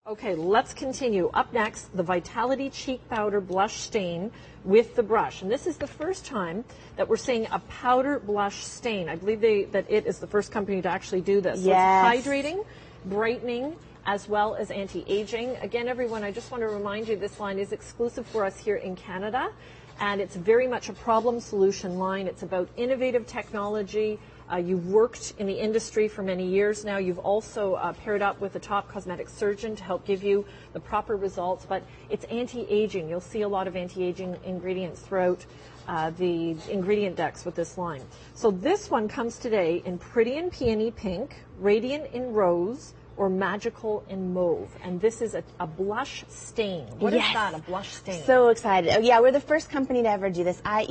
Okay, let's continue. Up next, the Vitality Cheek Powder Blush Stain with the brush. And this is the first time that we're seeing a powder blush stain. I believe that it is the first company to actually do this. Yes. So it's hydrating, brightening, as well as anti-aging. Again, everyone, I just want to remind you this line is exclusive for us here in Canada. And it's very much a problem solution line. It's about innovative technology. You've worked in the industry for many years now. You've also paired up with a top cosmetic surgeon to help give you the proper results. But it's anti-aging. You'll see a lot of anti-aging ingredients throughout the ingredient decks with this line. So this one comes today in Pretty and Peony Pink, Radiant in Rose, or Magical in Mauve. And this is a blush stain. What is that, a blush stain? So excited. Oh, yeah, we're the first company to ever do this. I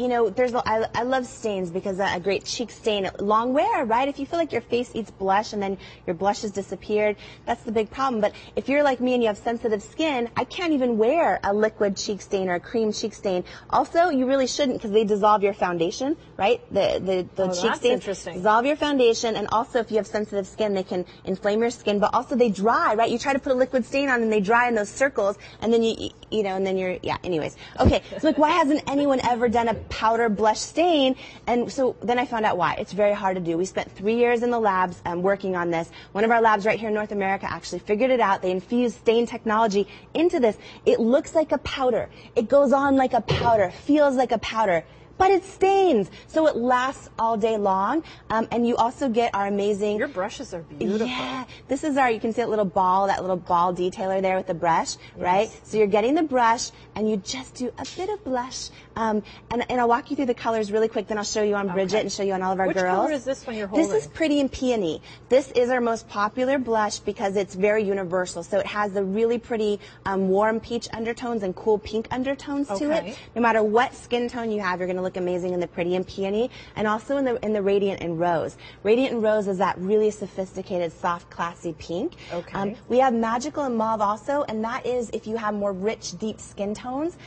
love stains because a great cheek stain, long wear, right? If you feel like your face eats blush and then your blush has disappeared, that's the big problem. But if you're like me and you have sensitive skin, I can't even wear a liquid cheek stain or a cream cheek stain. Also, you really shouldn't because they dissolve your foundation, right? The cheek stains dissolve your foundation, and also if you have sensitive skin, they can inflame your skin, but also they dry, right? You try to put a liquid stain on and they dry in those circles, and then anyways. Okay, so like, why hasn't anyone ever done a powder blush stain? And so then I found out why. It's very hard to do. We spent 3 years in the labs working on this. One of our labs right here in North America actually figured it out. They infused stain technology into this. It looks like a powder. It goes on like a powder, feels like a powder, but it stains, so it lasts all day long. And you also get our amazing... Your brushes are beautiful. Yeah, this is you can see that little ball detailer there with the brush, right? So you're getting the brush, and you just do a bit of blush. And I'll walk you through the colors really quick, then I'll show you on Bridget and show you on all of our girls. Which color is this one you're holding? This is Pretty and Peony. This is our most popular blush because it's very universal. So it has the really pretty warm peach undertones and cool pink undertones to it. No matter what skin tone you have, you're going to look amazing in the Pretty and Peony, and also in the Radiant in Rose. Radiant in Rose is that really sophisticated, soft, classy pink. Okay. We have Magical in Mauve also, and that is if you have more rich, deep skin tones,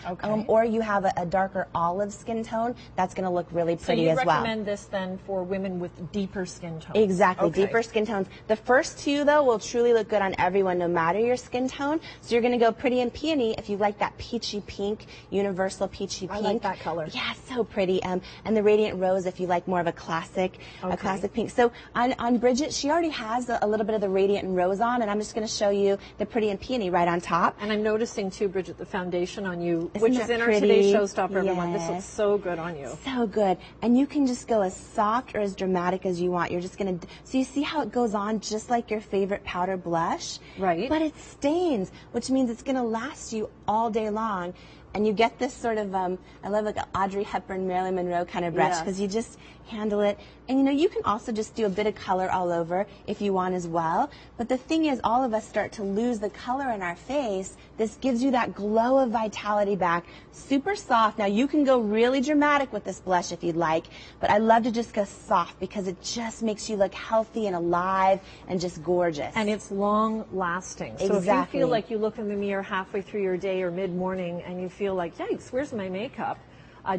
or you have a darker olive skin tone, that's going to look really pretty as well. So you recommend this then for women with deeper skin tones? Exactly, deeper skin tones. The first two, though, will truly look good on everyone, no matter your skin tone. So you're going to go Pretty and Peony if you like that peachy pink, universal peachy pink. I like that color. Yeah, so pretty. And the Radiant Rose if you like more of a classic pink. So on Bridget, she already has a little bit of the Radiant and Rose on, and I'm just going to show you the Pretty and Peony right on top. And I'm noticing too, Bridget, the foundation on you, Isn't which that is in pretty? our Today's Showstopper, everyone. This looks so good on you. So good. And you can just go as soft or as dramatic as you want. You're just going to, so you see how it goes on just like your favorite powder blush? Right. But it stains, which means it's going to last you all day long. And you get this sort of, I love like an Audrey Hepburn, Marilyn Monroe kind of brush, because you just handle it. And you can also just do a bit of color all over if you want as well. But the thing is, all of us start to lose the color in our face. This gives you that glow of vitality back. Super soft. Now you can go really dramatic with this blush if you'd like, but I love to just go soft because it just makes you look healthy and alive and just gorgeous. And it's long lasting. So if you feel like you look in the mirror halfway through your day or mid-morning and you feel like, yikes, where's my makeup?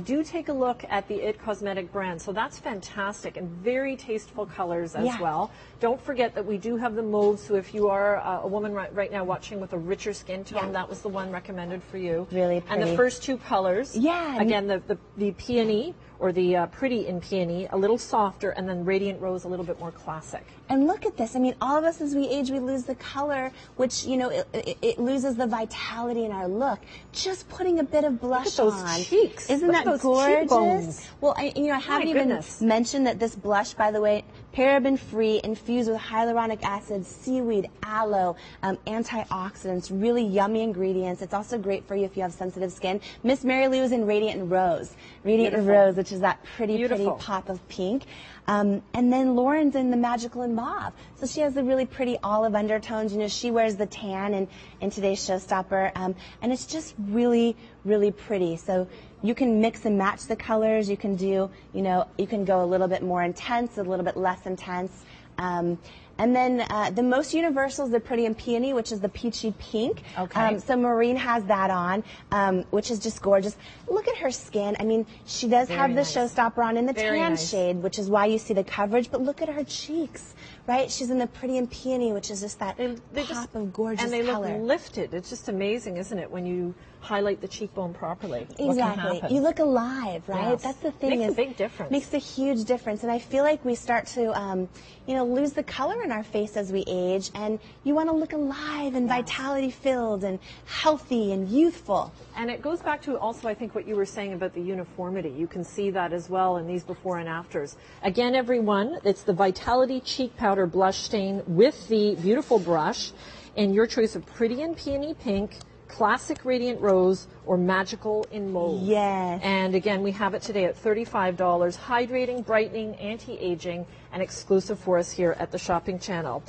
Do take a look at the IT Cosmetic brand. So that's fantastic and very tasteful colors as well. Don't forget that we do have the mauve. So if you are a woman right now watching with a richer skin tone, that was the one recommended for you. Really pretty. And the first two colors, again, the peony or the Pretty in Peony, a little softer, and then Radiant Rose a little bit more classic. And look at this. I mean, all of us as we age, we lose the color, which, it loses the vitality in our look. Just putting a bit of blush on. Look at those cheeks. Isn't that gorgeous? Cheekbones. Well, I haven't even mentioned that this blush, by the way, paraben-free, infused with hyaluronic acid, seaweed, aloe, anti-oxidants, really yummy ingredients. It's also great for you if you have sensitive skin. Miss Mary Lou is in Radiant and Rose. Radiant and Rose, which is that pretty pop of pink. And then Lauren's in the Magical and Mauve. So she has the really pretty olive undertones. She wears the tan in Today's Showstopper. And it's just really, really pretty. So you can mix and match the colors. You can do, you can go a little bit more intense, a little bit less intense. And then the most universal is the Pretty and Peony, which is the peachy pink. Okay. So Maureen has that on, which is just gorgeous. Look at her skin. I mean, she does have the showstopper on in the tan shade, which is why you see the coverage. But look at her cheeks, right? She's in the Pretty and Peony, which is just that pop of gorgeous and they color. look lifted. It's just amazing, isn't it, when you highlight the cheekbone properly? Exactly. What can happen? You look alive, right? Yes. That's the thing. Makes a big difference. Makes a huge difference. And I feel like we start to, lose the color in our face as we age, and you want to look alive and vitality filled and healthy and youthful. And it goes back to also, I think, what you were saying about the uniformity. You can see that as well in these before and afters. Again, everyone, it's the Vitality Cheek Powder Blush Stain with the beautiful brush in your choice of Pretty and Peony Pink, Classic Radiant Rose, or Magical in Mauve. Yes. And again, we have it today at $35, hydrating, brightening, anti-aging, and exclusive for us here at the Shopping Channel.